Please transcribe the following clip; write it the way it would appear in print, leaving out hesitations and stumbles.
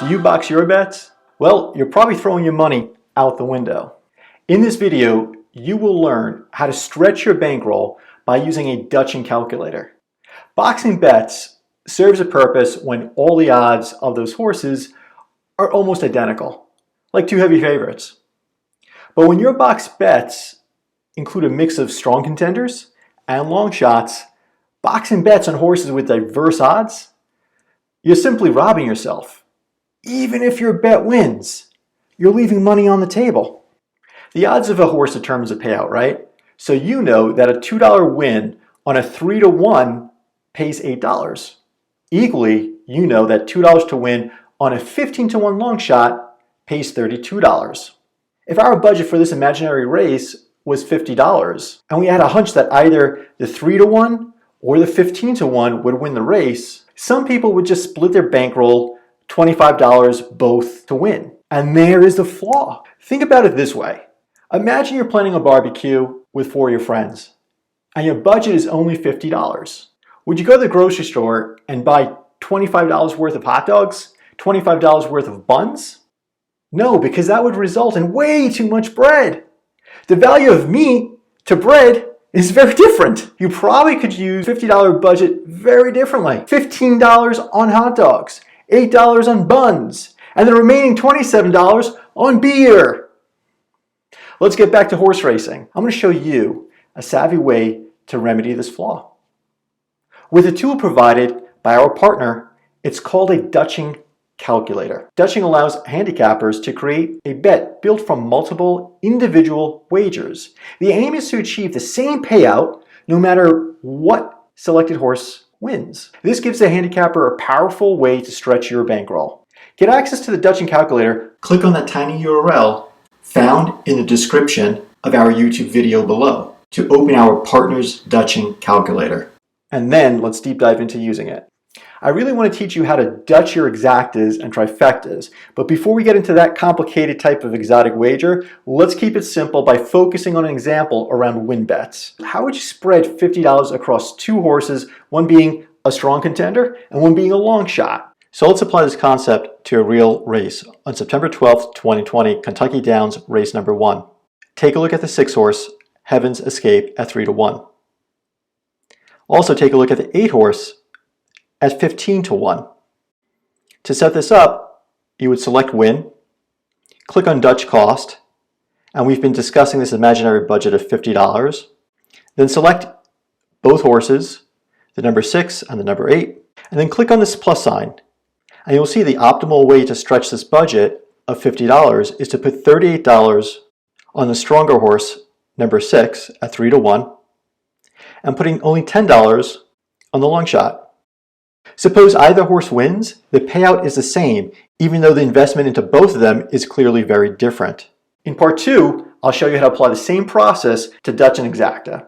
Do you box your bets? Well, you're probably throwing your money out the window. In this video, you will learn how to stretch your bankroll by using a Dutching calculator. Boxing bets serves a purpose when all the odds of those horses are almost identical, like two heavy favorites. But when your box bets include a mix of strong contenders and long shots, boxing bets on horses with diverse odds, you're simply robbing yourself. Even if your bet wins, you're leaving money on the table. The odds of a horse determines a payout, right? So you know that a $2 win on a 3-to-1 pays $8. Equally, you know that $2 to win on a 15-to-1 long shot pays $32. If our budget for this imaginary race was $50, and we had a hunch that either the 3-to-1 or the 15-to-1 would win the race, some people would just split their bankroll $25 both to win. And there is the flaw. Think about it this way. Imagine you're planning a barbecue with 4 of your friends, and your budget is only $50. Would you go to the grocery store and buy $25 worth of hot dogs, $25 worth of buns? No, because that would result in way too much bread. The value of meat to bread is very different. You probably could use $50 budget very differently. $15 on hot dogs, $8 on buns, and the remaining $27 on beer. Let's get back to horse racing. I'm going to show you a savvy way to remedy this flaw. With a tool provided by our partner, it's called a Dutching calculator. Dutching allows handicappers to create a bet built from multiple individual wagers. The aim is to achieve the same payout no matter what selected horse wins. This gives the handicapper a powerful way to stretch your bankroll. Get access to the Dutching calculator. Click on that tiny URL found in the description of our YouTube video below to open our partner's Dutching calculator. And then let's deep dive into using it. I really want to teach you how to Dutch your exactas and trifectas, but before we get into that complicated type of exotic wager, let's keep it simple by focusing on an example around win bets. How would you spread $50 across 2 horses, one being a strong contender and one being a long shot? So let's apply this concept to a real race. On September 12th, 2020, Kentucky Downs race number 1. Take a look at the 6-horse, Heaven's Escape at 3-to-1. Also take a look at the 8-horse, at 15-to-1. To set this up, you would select Win, click on Dutch Cost, and we've been discussing this imaginary budget of $50. Then select both horses, the number 6 and the number 8, and then click on this plus sign. And you'll see the optimal way to stretch this budget of $50 is to put $38 on the stronger horse, number 6, at 3-to-1, and putting only $10 on the long shot. Suppose either horse wins, the payout is the same, even though the investment into both of them is clearly very different. In part 2, I'll show you how to apply the same process to Dutch and exacta.